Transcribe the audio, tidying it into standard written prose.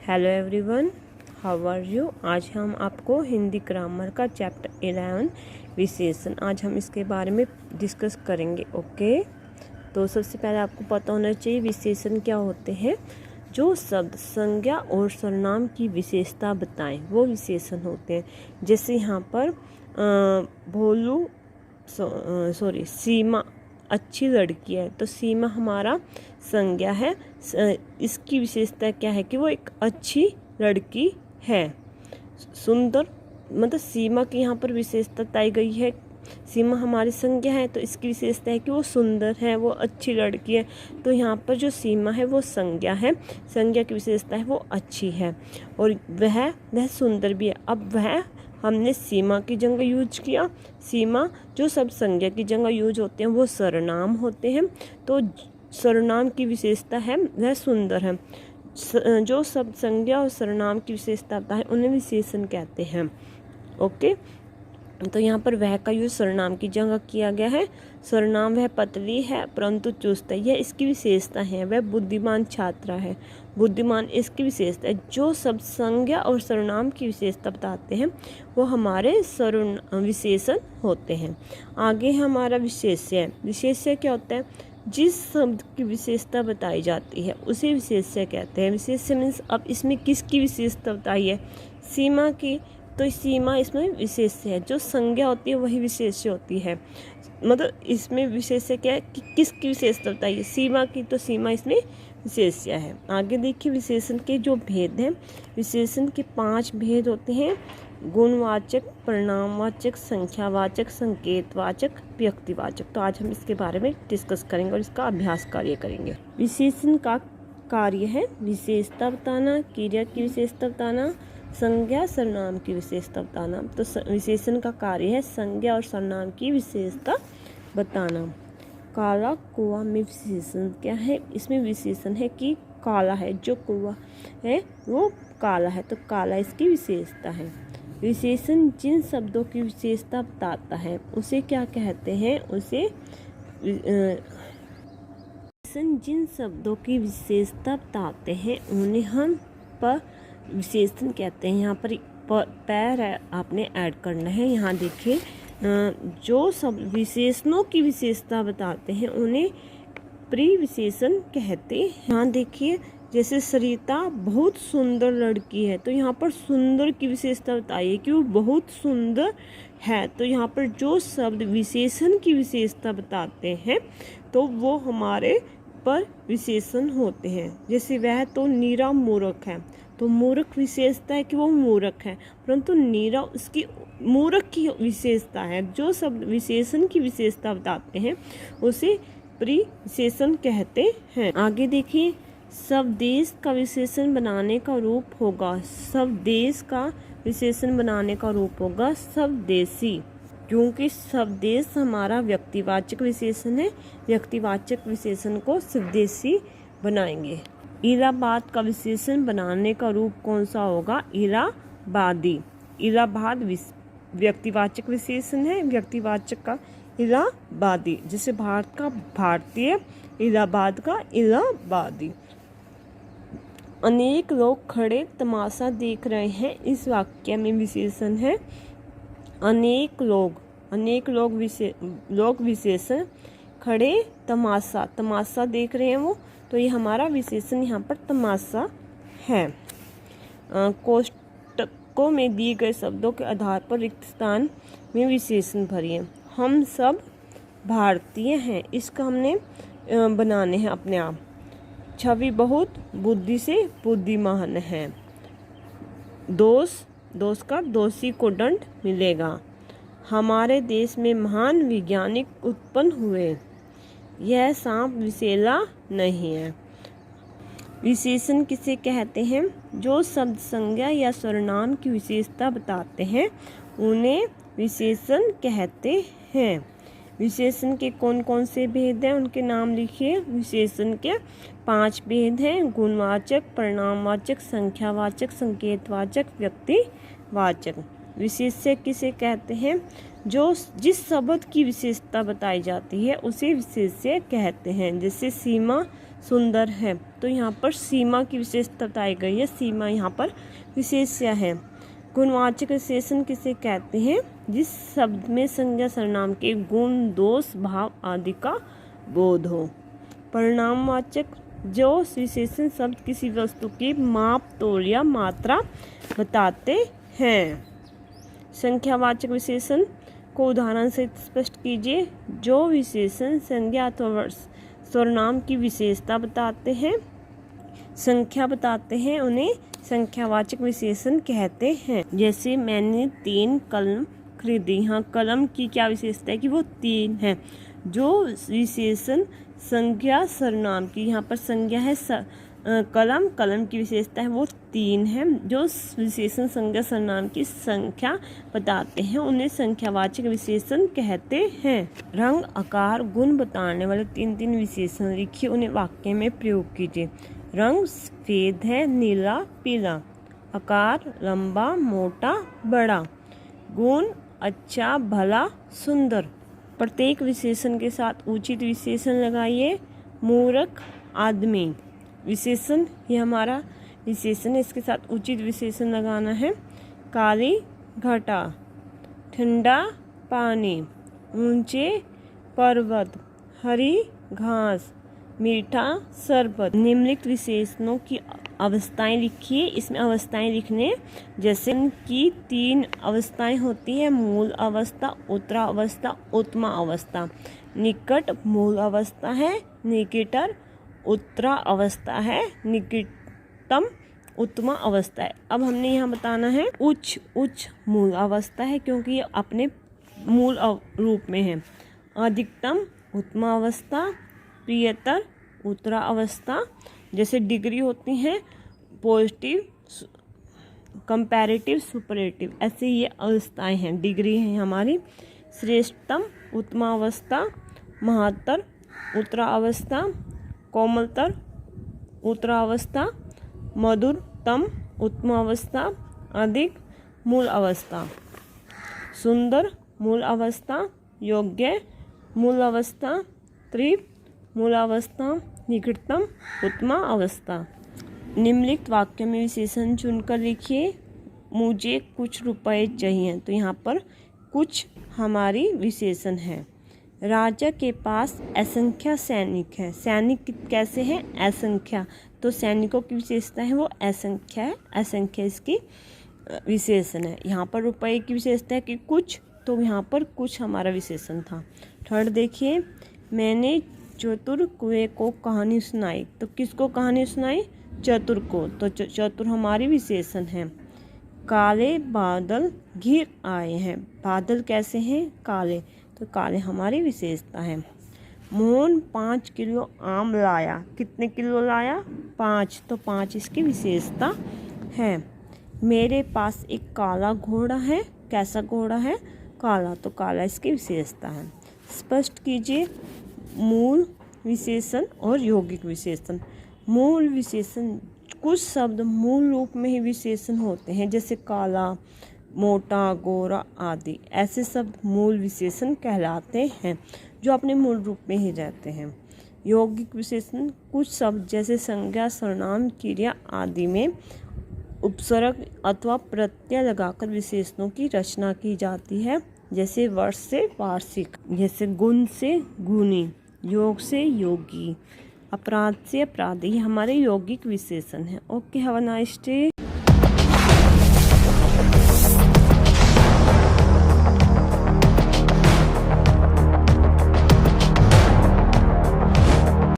Hello everyone, how are you. आज हम आपको हिंदी ग्रामर का चैप्टर 11 विशेषण, आज हम इसके बारे में डिस्कस करेंगे। ओके, तो सबसे पहले आपको पता होना चाहिए विशेषण क्या होते हैं। जो शब्द संज्ञा और सर्वनाम की विशेषता बताएं वो विशेषण होते हैं। जैसे यहाँ पर भोलू सीमा अच्छी लड़की है, तो सीमा हमारा संज्ञा है। इसकी विशेषता क्या है कि वो एक अच्छी लड़की है। सुंदर मतलब सीमा की यहाँ पर विशेषता बताई गई है। सीमा हमारी संज्ञा है, तो इसकी विशेषता है कि वो सुंदर है, वो अच्छी लड़की है। तो यहाँ पर जो सीमा है वो संज्ञा है, संज्ञा की विशेषता है वो अच्छी है और वह सुंदर भी है। अब वह हमने सीमा की जगह यूज किया। सीमा जो सब संज्ञा की जगह यूज होते हैं वो सर्वनाम होते हैं, तो सर्वनाम की विशेषता है वह सुंदर है। जो सब संज्ञा और सर्वनाम की विशेषता होता है उन्हें विशेषण कहते हैं। ओके, तो यहाँ पर वह का यूज सर्वनाम की जगह किया गया है। सर्वनाम वह पतली है परंतु चुस्त है, यह इसकी विशेषता है। वह बुद्धिमान छात्रा है, बुद्धिमान इसकी विशेषता है। जो सब संज्ञा और सर्वनाम की विशेषता बताते हैं वो हमारे विशेषण होते हैं। आगे हमारा विशेष्य। विशेष्य क्या होता है? जिस शब्द की विशेषता बताई जाती है उसे विशेष्य कहते हैं। विशेष्य मीन्स अब इसमें किसकी विशेषता बताई है? सीमा की, तो सीमा इसमें विशेष्य है। जो संज्ञा होती है वही विशेष्य होती है। मतलब इसमें विशेष्य क्या है कि किसकी विशेषता बताइए? सीमा की, तो सीमा इसमें विशेष्य है। आगे देखिए विशेषण के जो भेद हैं। विशेषण के 5 भेद होते हैं: गुणवाचक, परिणामवाचक, संख्यावाचक, संकेतवाचक, व्यक्तिवाचक। तो आज हम इसके बारे में डिस्कस करेंगे और इसका अभ्यास कार्य करेंगे। विशेषण का कार्य है विशेषता बताना, क्रिया की विशेषता बताना, संज्ञा सर्वनाम की विशेषता बताना। तो विशेषण का कार्य है संज्ञा और सर्वनाम की विशेषता बताना। काला कुआ में विशेषण क्या है? इसमें विशेषण है कि काला है, जो कुआ है वो काला है, तो काला इसकी विशेषता है। विशेषण जिन शब्दों की विशेषता बताता है उसे क्या कहते हैं? उसे जिन शब्दों की विशेषता बताते हैं उन्हें हम पर विशेषण कहते हैं। यहाँ पर पैर आपने ऐड करना है। यहाँ देखिए जो सब विशेषणों की विशेषता बताते हैं उन्हें परिविशेषण कहते हैं। यहाँ देखिए जैसे सरिता बहुत सुंदर लड़की है, तो यहाँ पर सुंदर की विशेषता बताइए कि वो बहुत सुंदर है। तो यहाँ पर जो शब्द विशेषण की विशेषता बताते हैं तो वो हमारे पर विशेषण होते हैं। जैसे वह तो नीरा मूर्ख है, तो मूर्ख विशेषता है कि वो मूर्ख है, परंतु नीरा उसकी मूर्ख की विशेषता है। जो शब्द विशेषण की विशेषता बताते हैं उसे परिविशेषण कहते हैं। आगे देखिए स्वदेश का विशेषण बनाने का रूप होगा। स्वदेश का विशेषण बनाने का रूप होगा स्वदेशी, क्योंकि स्वदेश हमारा व्यक्तिवाचक विशेषण है। व्यक्तिवाचक विशेषण को स्वदेशी बनाएंगे। इलाहाबाद का विशेषण बनाने का रूप कौन सा होगा? इलाहाबादी। इलाहाबाद व्यक्तिवाचक विशेषण है, व्यक्तिवाचक का इलाहाबादी। जैसे भारत का भारतीय, इलाहाबाद का इलाहाबादी। अनेक लोग खड़े तमाशा देख रहे हैं, इस वाक्य में विशेषण है अनेक लोग। अनेक लोग विशेषण, खड़े तमाशा देख रहे हैं वो, तो ये हमारा विशेषण यहाँ पर तमाशा है। कोष्टकों में दिए गए शब्दों के आधार पर रिक्त स्थान में विशेषण भरिए। हम सब भारतीय हैं, इसका हमने बनाने हैं अपने आप। छवि बहुत बुद्धि से बुद्धिमान है। दोष का दोषी को दंड मिलेगा। हमारे देश में महान वैज्ञानिक उत्पन्न हुए। यह सांप विषैला नहीं है। विशेषण किसे कहते हैं? जो शब्द संज्ञा या सर्वनाम की विशेषता बताते हैं उन्हें विशेषण कहते हैं। विशेषण के कौन कौन से भेद हैं उनके नाम लिखिए। विशेषण के 5 भेद हैं: गुणवाचक, परिणामवाचक, संख्यावाचक, संकेतवाचक, व्यक्तिवाचक। विशेष्य किसे कहते हैं? जिस शब्द की विशेषता बताई जाती है उसे विशेष्य कहते हैं। जैसे सीमा सुंदर है। तो यहाँ पर सीमा की विशेषता बताई गई है। सीमा यहाँ पर विशेष्य है। गुणवाचक विशेषण किसे कहते हैं? जिस शब्द में संज्ञा सर्वनाम के गुण, दोष, भाव आदि का बोध हो। परिणामवाचक, जो विशेषण शब्द किसी वस्तु की माप, तोल या मात्रा बताते हैं। संख्यावाचक विशेषण को उदाहरण से स्पष्ट कीजिए। जो विशेषण संज्ञा अथवा सर्वनाम की विशेषता बताते हैं, संख्या बताते हैं, उन्हें संख्यावाचक विशेषण कहते हैं। जैसे मैंने 3 कलम खरीदी। यहाँ कलम की क्या विशेषता है कि वो 3 है। जो विशेषण संज्ञा सर्वनाम की, यहाँ पर संज्ञा है कलम, कलम की विशेषता है वो 3 है। जो विशेषण संज्ञा सर्वनाम की संख्या बताते हैं, उन्हें संख्यावाचक विशेषण कहते हैं। रंग, आकार, गुण बताने वाले 3 विशेषण लिखिए, उन्हें वाक्य में प्रयोग कीजिए। रंग सफेद है, नीला, पीला। आकार लंबा, मोटा, बड़ा। गुण अच्छा, भला, सुंदर। प्रत्येक विशेषण के साथ उचित विशेषण लगाइए। मूर्ख, आदमी। विशेषण, ये हमारा विशेषण है, इसके साथ उचित विशेषण लगाना है। काली घटा, ठंडा पानी, ऊंचे पर्वत, हरी घास, मीठा शरबत। निम्नलिखित विशेषणों की अवस्थाएं लिखिए। इसमें अवस्थाएं लिखने जैसे कि 3 अवस्थाएं होती है। मूल अवस्था, उत्तरा अवस्था, उत्तमा अवस्था। निकट मूल अवस्था है, निकटर उत्तरा अवस्था है, निकटतम उत्तमा अवस्था है। अब हमने यहाँ बताना है उच्च मूल अवस्था है, क्योंकि ये अपने मूल रूप में है। अधिकतम उत्तमा अवस्था, प्रियतर उत्तरा अवस्था। जैसे डिग्री होती हैं पॉजिटिव, कंपैरेटिव, सुपरलेटिव, ऐसे ये अवस्थाएं हैं, डिग्री है हमारी। श्रेष्ठतम उत्तमा अवस्था, महत्तर उत्तरा अवस्था, कोमलतर उत्तरा अवस्था, मधुरतम उत्तमा अवस्था, अधिक मूल अवस्था, सुंदर मूल अवस्था, योग्य मूल अवस्था, तृप्त मूल अवस्था, निकटतम उत्तमा अवस्था। निम्नलिखित वाक्य में विशेषण चुनकर लिखिए। मुझे कुछ रुपए चाहिए। तो यहाँ पर कुछ हमारी विशेषण है। राजा के पास असंख्य सैनिक हैं। सैनिक कैसे हैं? असंख्य। तो सैनिकों की विशेषता है वो असंख्य है। असंख्य इसकी विशेषण है। यहाँ पर रुपए की विशेषता है कि कुछ, तो यहाँ पर कुछ हमारा विशेषण था। थर्ड देखिए, मैंने चतुर कुएं को कहानी सुनाई। तो किसको कहानी सुनाई? चतुर को। तो चतुर हमारी विशेषण है। काले बादल घिर आए हैं। बादल कैसे हैं? काले। तो काले हमारी विशेषता है। मोहन 5 किलो आम लाया। कितने किलो लाया? 5। तो 5 इसकी विशेषता है। मेरे पास एक काला घोड़ा है। कैसा घोड़ा है? काला। तो काला इसकी विशेषता है। स्पष्ट कीजिए मूल विशेषण और यौगिक विशेषण। मूल विशेषण, कुछ शब्द मूल रूप में ही विशेषण होते हैं, जैसे काला, मोटा, गोरा आदि। ऐसे शब्द मूल विशेषण कहलाते हैं, जो अपने मूल रूप में ही रहते हैं। यौगिक विशेषण, कुछ शब्द जैसे संज्ञा, सर्वनाम, क्रिया आदि में उपसर्ग अथवा प्रत्यय लगाकर विशेषणों की रचना की जाती है, जैसे वर्ष से वार्षिक, जैसे गुण से गुणी, योग से योगी, अपराध से अपराधी। ये हमारे यौगिक विशेषण हैं। Okay, have a nice day.